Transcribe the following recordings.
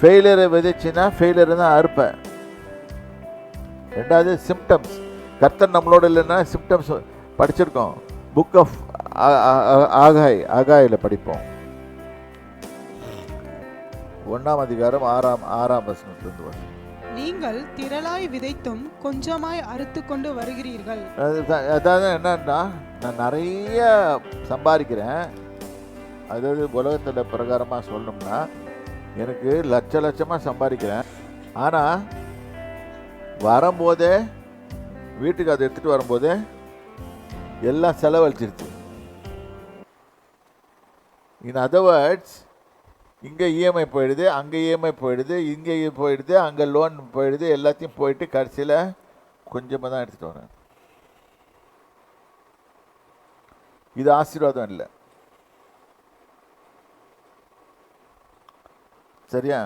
ஃபெயிலியரை விதைச்சின்னா ஃபெயிலியரை தான் அறுப்பேன். ரெண்டாவது சிம்டம்ஸ். கர்த்தர் நம்மளோட இல்லைன்னா சிம்டம்ஸ் படிச்சிருக்கோம். புக் ஆஃப் ஆகாயில் படிப்போம். 1ஆம் அதிகாரம் 6ஆம் வசனத்திலிருந்து வரும். நீங்கள் திரளாய் விதைத்தும் கொஞ்சமாய் அறுத்து கொண்டு வருகிறீர்கள். அதாவது என்னன்னா, நான் நிறைய சம்பாதிக்கிறேன். அதாவது உலகத்தில் பிரகாரமாக சொல்லணும்னா எனக்கு லட்சமாக சம்பாதிக்கிறேன். ஆனால் வரும்போதே வீட்டுக்கு அதை எடுத்துகிட்டு வரும்போதே எல்லாம் செலவழிச்சிருச்சு. இன் அதர் வேர்ட்ஸ், இங்கே இஎம்ஐ போயிடுது, அங்கே இஎம்ஐ போயிடுது, இங்கே போயிடுது, அங்கே லோன் போயிடுது, எல்லாத்தையும் போயிட்டு கடைசியில் கொஞ்சமாக தான் எடுத்துகிட்டு வரேன். இது ஆசீர்வாதம் இல்லை. சரியா?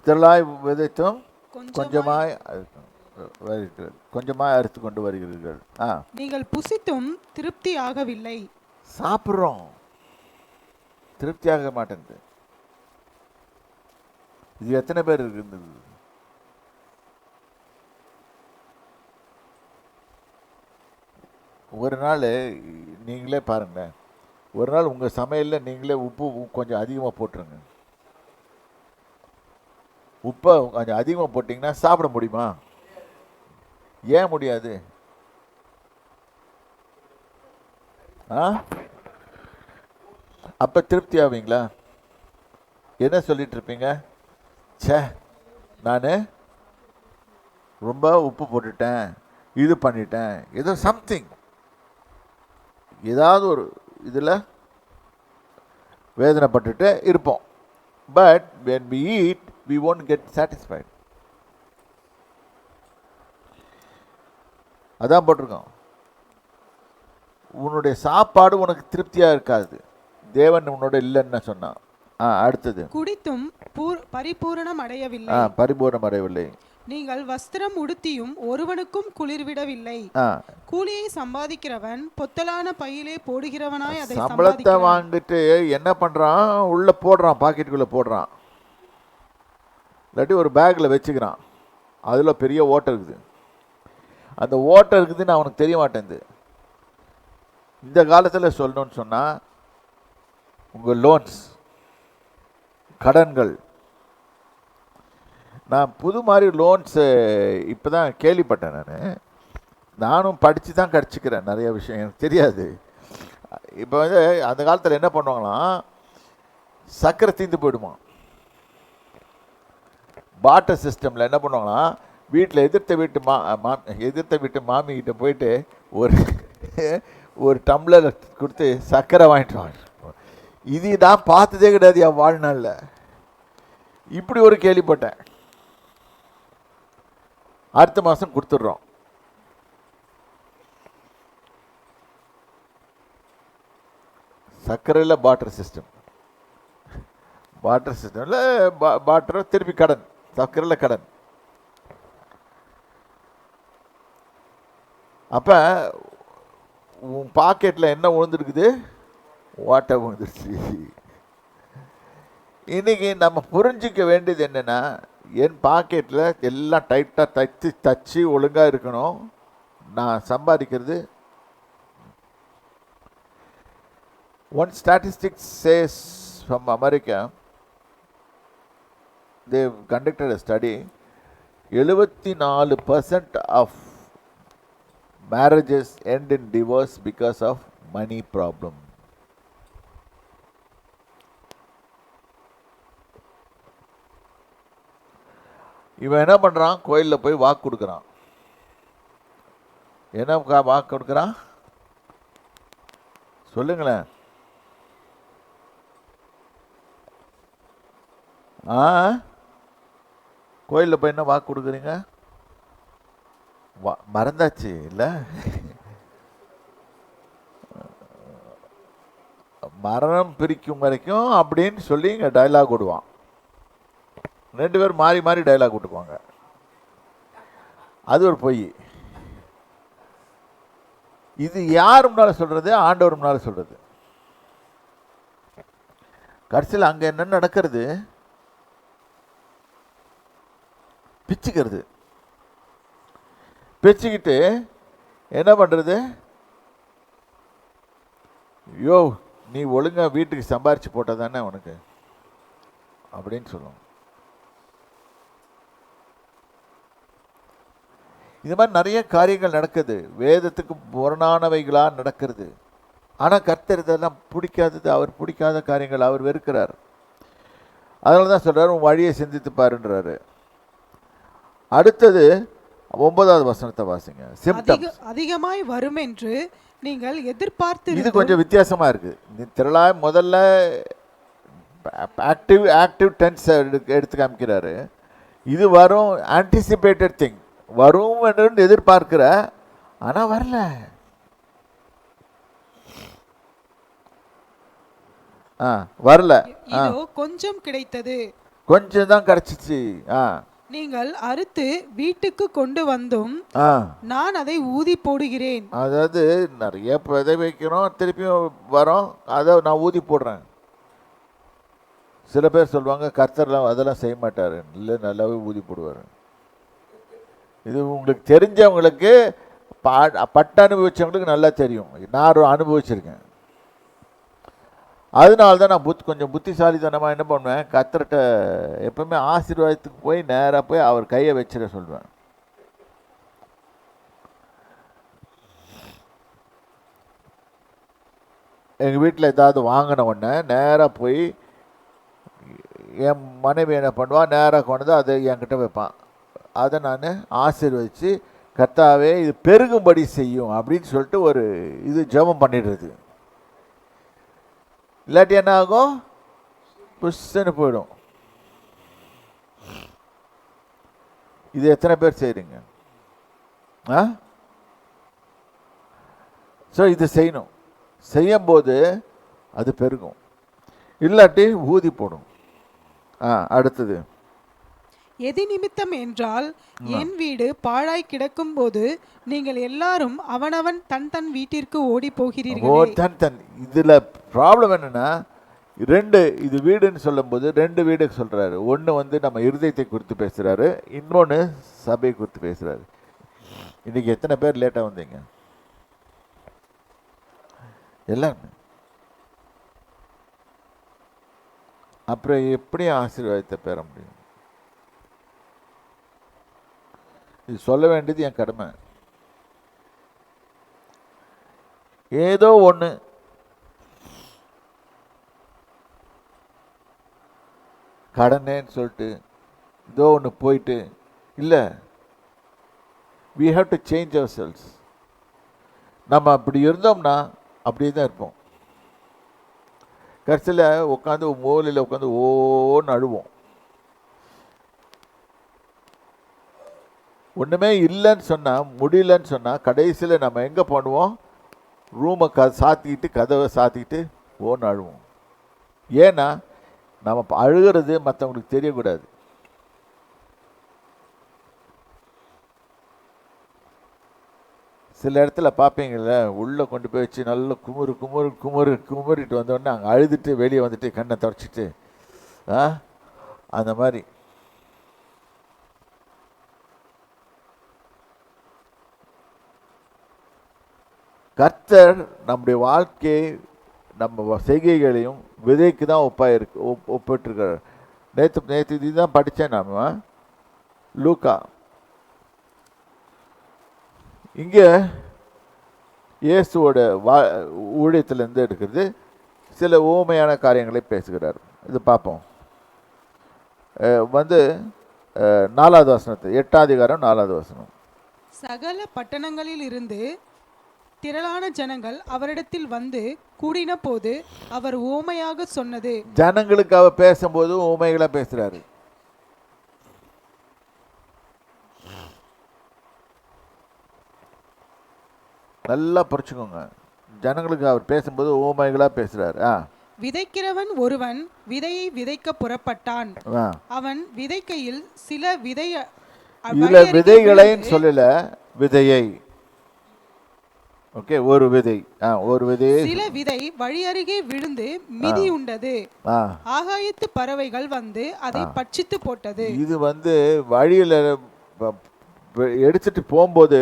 திரளாய் விதைத்தும் கொஞ்சமாய் அறுத்து கொண்டு வருகிறீர்கள். நீங்கள் புசித்தும் திருப்தி ஆகவில்லை. சாப்பிட்றோம், திருப்தி ஆக மாட்டேங்குது. இது எத்தனை பேர் இருக்கு? ஒரு நாள் நீங்களே பாருங்களேன், ஒரு நாள் உங்கள் சமையலில் நீங்களே உப்பு கொஞ்சம் அதிகமாக போட்டுருங்க. உப்பை கொஞ்சம் அதிகமாக போட்டிங்கன்னா சாப்பிட முடியுமா? ஏன் முடியாது? அப்போ திருப்தி ஆவீங்களா? என்ன சொல்லிட்டு இருப்பீங்க? சே, நான் ரொம்ப உப்பு போட்டுட்டேன், இது பண்ணிட்டேன், ஏதோ சம்திங், ஏதாவது ஒரு இதில் வேதனைப்பட்டுட்டு இருப்போம். But when we eat, we won't get satisfied. அதான் போட்டிருக்கோம், உன்னுடைய சாப்பாடு உனக்கு திருப்தியாக இருக்காது, தேவன் உன்னோட இல்லைன்னு சொன்னான். அடுத்தது, குடித்தும் பரிபூரணம் அடையவில்லை. பரிபூரணம் அடையவில்லை. நீங்கள் வஸ்திரம் உடுத்தியும் ஒருவனுக்கும் குளிர்விடவில்லை. கூலியை சம்பாதிக்கிறவன் பொத்தலான பையிலே போடுகிறவனாய் அதை சம்பளத்தை வாங்கிட்டு என்ன பண்றான்? உள்ள போடுறான், பாக்கெட்டுக்குள்ள போடுறான், இல்லாட்டி ஒரு பேக்ல வச்சுக்கிறான். அதுல பெரிய ஓட்டை இருக்குது. அந்த ஓட்டை இருக்குதுன்னு அவனுக்கு தெரிய மாட்டேங்குது. இந்த காலத்தில் சொல்லணும்னு சொன்னா, உங்க லோன்ஸ், கடன்கள், நான் புது மாதிரி லோன்ஸு இப்போ தான் கேள்விப்பட்டேன். நானும் படித்து தான் கிடச்சிக்கிறேன் நிறைய விஷயம், எனக்கு தெரியாது. இப்போ வந்து அந்த காலத்தில் என்ன பண்ணுவாங்களாம், சக்கரை தீர்ந்து போயிடுமா, பாட்டர் சிஸ்டமில் என்ன பண்ணுவாங்களாம், வீட்டில் எதிர்த்த வீட்டு மாமிகிட்ட போயிட்டு ஒரு டம்ளர் கொடுத்து சர்க்கரை வாங்கிட்டு வாங்க. இது நான் பார்த்ததே கிடையாது என் வாழ்நாளில். இப்படி ஒரு கேள்விப்பட்டேன். அடுத்த மாதம் கொடுத்துட்றோம். சர்க்கரையில் பாட்டர் சிஸ்டமில் பாட்டர் திருப்பி கடன், சர்க்கரையில் கடன். அப்போ உன் பாக்கெட்டில் என்ன விழுந்துருக்குது? ஓட்டை விழுந்துருச்சு. இன்னைக்கு நம்ம புரிஞ்சிக்க வேண்டியது என்னென்னா, என் பாக்கெட்டில் எல்லாம் டைட்டாக தச்சு ஒழுங்காக இருக்கணும். நான் சம்பாதிக்கிறது. One statistics says from America, they conducted a study, 74% of marriages end in divorce because of money problem. இவன் என்ன பண்ணுறான்? கோயிலில் போய் வாக்கு கொடுக்குறான். என்ன வாக்கு கொடுக்குறான் சொல்லுங்களேன். கோயிலில் போய் என்ன வாக்கு கொடுக்குறீங்க? மறந்தாச்சு இல்லை? மரணம் பிரிக்கும் வரைக்கும் அப்படின்னு சொல்லி இங்கே டைலாக் விடுவான். 2 பேர் மாறி மாறி டைலாக் விட்டுக்குவாங்க. அது ஒரு பொய். இது யார் முன்னால சொல்றது? ஆண்டவர் முன்னால சொல்றது. கடைசியில் அங்கே என்ன நடக்கிறது? பிச்சுக்கிறது. பிச்சுக்கிட்டு என்ன பண்ணுறது? யோ, நீ ஒழுங்கா வீட்டுக்கு சம்பாரிச்சு போட்ட தானே உனக்கு அப்படின்னு சொல்லுவோம். இது மாதிரி நிறைய காரியங்கள் நடக்குது, வேதத்துக்கு புறணானவைகளா நடக்கிறது. ஆனால் கர்த்தர் இதெல்லாம் பிடிக்காதது, அவர் பிடிக்காத காரியங்கள் அவர் வெறுக்கிறார். அதனால தான் சொல்றாரு, உன் வழியை சிந்தித்து பாருன்றாரு. அடுத்தது 9வது வசனத்தை வாசிங்க. சிம்டம்ஸ் அதிகமாய் வரும் என்று நீங்கள் எதிர்பார்த்து. இது கொஞ்சம் வித்தியாசமா இருக்கு. திரளாய் முதல்ல ஆக்டிவ் டென்ஸ் எடுத்து காமிக்கிறாரு. இது வரும், ஆன்டிசிபேட்டட் திங், வரும் என்று எதிர்பார்க்கிற, ஆனா வரல. வரல. கொஞ்சம் கிடைத்தது, கொஞ்சம் தான் கிடைச்சிச்சு. நீங்கள் அறுத்து வீட்டுக்கு கொண்டு வந்தும் நான் அதை ஊதி போடுகிறேன். அதாவது நிறைய விதை வைக்கிறோம், திருப்பியும் வரோம், அதை நான் ஊதி போடுறேன். சில பேர் சொல்லுவாங்க கர்த்தர்லாம் அதெல்லாம் செய்ய மாட்டாரு, இல்லை நல்லாவே ஊதி போடுவார். இது உங்களுக்கு தெரிஞ்சவங்களுக்கு, பட்ட அனுபவிச்சவங்களுக்கு நல்லா தெரியும். நான் அனுபவிச்சிருக்கேன். அதனால தான் நான் கொஞ்சம் புத்திசாலித்தனமாக என்ன பண்ணுவேன், கர்த்தர்கிட்ட எப்பவுமே ஆசீர்வாதத்துக்கு போய் நேராக போய் அவர் கையை வச்சிட சொல்வேன். எங்கள் வீட்டில் ஏதாவது வாங்கின உடனே நேராக போய் என் மனைவி என்ன பண்ணுவான், நேராக கொண்டு அதை என்கிட்ட வைப்பான். அதை நான் ஆசீர்வதித்து, கர்த்தாவே இது பெருகும்படி செய்யும் அப்படின்னு சொல்லிட்டு ஒரு இது ஜெபம் பண்ணிடுறது. இல்லாட்டி என்ன ஆகும், புஷ்ஷன்னு போயிடும். இது எத்தனை பேர் செய்கிறீங்க? ஸோ இது செய்யணும். செய்யும்போது அது பெருகும், இல்லாட்டி ஊதி போடும். அடுத்தது எதி நிமித்தம் என்றால், என் வீடு பாழாய் கிடக்கும் போது நீங்கள் எல்லாரும் அவனவன் தன் தன் வீட்டிற்கு ஓடி போகிறீர்கள். தன் இதுல ப்ராப்ளம் என்னன்னா, இது வீடுன்னு சொல்லும் போது 2 வீடு சொல்றாரு. ஒன்று நம்ம இருதயத்தை குறித்து பேசுறாரு, இன்னொன்று சபையை குறித்து பேசுறாரு. இன்னைக்கு எத்தனை பேர் லேட்டா வந்தீங்க? எல்லாருமே. அப்புறம் எப்படி ஆசீர்வாதத்தை பெற முடியும்? இது சொல்ல வேண்டியது என் கடமை. ஏதோ ஒன்று கடனேன்னு சொல்லிட்டு ஏதோ ஒன்று போயிட்டு இல்லை, we have to change ourselves. நம்ம அப்படி இருந்தோம்னா அப்படியே தான் இருப்போம். கடைசியில் உட்காந்து மூலையில் உட்காந்து ஓன்னு அழுவோம். ஒன்றுமே இல்லைன்னு சொன்னால், முடியலன்னு சொன்னால், கடைசியில் நம்ம எங்கே பண்ணுவோம், ரூமை சாத்திக்கிட்டு கதவை சாத்திக்கிட்டு ஓன்னு அழுவோம். ஏன்னா நம்ம அழுகிறது மற்றவங்களுக்கு தெரியக்கூடாது. சில இடத்துல பார்ப்பீங்கள, உள்ளே கொண்டு போய் வச்சு நல்லா குமுறிட்டு வந்தோடனே அங்கே அழுதுட்டு வெளியே வந்துட்டு கண்ணை தொடச்சிட்டு அந்த மாதிரி. கர்த்தர் நம்முடைய வாழ்க்கையை, நம்ம செய்கைகளையும் விதைக்கு தான் ஒப்பிட்டிருக்கிறார். நேற்று இதுதான் படித்தேன் நாம லூக்கா. இங்கே இயேசுவோட ஊழியத்திலேருந்து எடுக்கிறது, சில ஊமையான காரியங்களை பேசுகிறார். இது பார்ப்போம். 4வது வசனத்தை, 8ஆம் அதிகாரம் 4வது வசனம். சகல பட்டணங்களில் இருந்து திரளான ஜனங்கள் அவரிடத்தில் வந்து கூடின போது அவர் ஊமையாக சொன்னது. ஜனங்களுக்கு அவர் பேசும்போது ஊமைகளா பேசுறாரு. நல்லா புரிச்சுக்கோங்க, ஜனங்களுக்கு அவர் பேசும்போது ஊமைகளா பேசுறாரு. விதைக்கிறவன் ஒருவன் விதையை விதைக்க புறப்பட்டான். அவன் விதைக்கையில் சில விதைகளை சொல்லல, விதையை ஓகே, ஒரு விதை. ஒரு விதை. சில விதை வழி அருகே விழுந்து மிதி உண்டது. ஆகாயத்து பறவைகள் வந்து அதை பட்சித்து போட்டது. இது வந்து வழியில் எடுத்துட்டு போகும்போது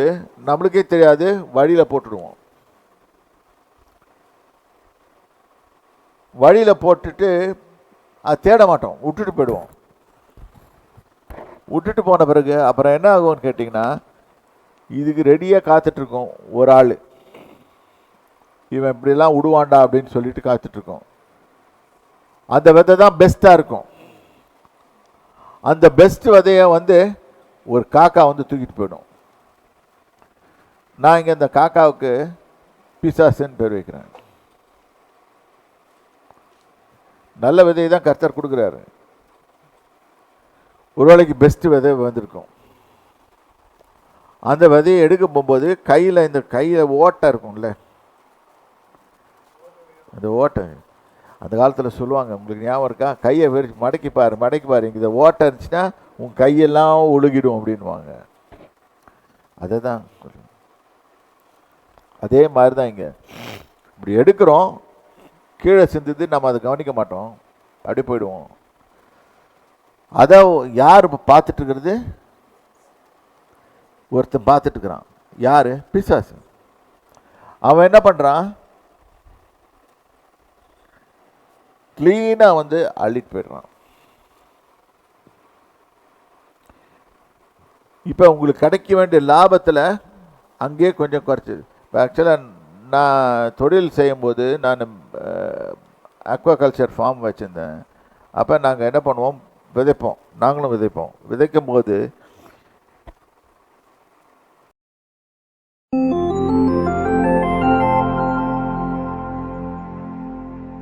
நம்மளுக்கே தெரியாது, வழியில் போட்டுடுவோம். வழியில் போட்டுட்டு அது தேட மாட்டோம், விட்டுட்டு போயிடுவோம். விட்டுட்டு போன பிறகு அப்புறம் என்ன ஆகும்னு கேட்டிங்கன்னா, இதுக்கு ரெடியாக காத்துட்ருக்கோம் ஒரு ஆள், இவன் இப்படிலாம் விடுவான்டா அப்படின்னு சொல்லிட்டு காத்துட்ருக்கோம். அந்த விதை தான் பெஸ்ட்டாக இருக்கும். அந்த பெஸ்ட் விதையை வந்து ஒரு காக்கா வந்து தூக்கிட்டு போயிடும். நான் இங்கே இந்த காக்காவுக்கு பிசாசுன்னு பேர் வைக்கிறேன். நல்ல விதையை தான் கர்த்தர் கொடுக்குறாரு. ஒரு வேளைக்கு பெஸ்ட் விதை வந்திருக்கும். அந்த விதையை எடுக்க போகும்போது கையில், இந்த கையில் ஓட்டை இருக்கும்ல, அந்த ஓட்டை அந்த காலத்தில் சொல்லுவாங்க, உங்களுக்கு ஞாபகம் இருக்கா? கையை விரிச்சு மடக்கிப்பார் மடக்கிப்பார், இங்கே இதை ஓட்டை இருந்துச்சுன்னா உன் கையெல்லாம் ஒழுகிடும் அப்படின்வாங்க. அதை தான் அதே மாதிரி தான் இங்கே இப்படி எடுக்கிறோம், கீழே சிந்துது, நம்ம அதை கவனிக்க மாட்டோம், அப்படி போயிடுவோம். அதை யார் பார்த்துட்டு இருக்கிறது? ஒருத்தன் பார்த்துட்டு இருக்கிறான். யார்? பிசாசு. அவன் என்ன பண்ணுறான்? கிளீனாக வந்து அள்ளிட்டு போயிடுறான். இப்போ உங்களுக்கு கிடைக்க வேண்டிய லாபத்தில் அங்கேயே கொஞ்சம் குறைச்சிது. இப்போ ஆக்சுவலாக நான் தொழில் செய்யும்போது நான் அக்வாகல்ச்சர் ஃபார்ம் வச்சுருந்தேன். அப்போ நாங்கள் என்ன பண்ணுவோம், விதைப்போம். நாங்களும் விதைப்போம். விதைக்கும் போது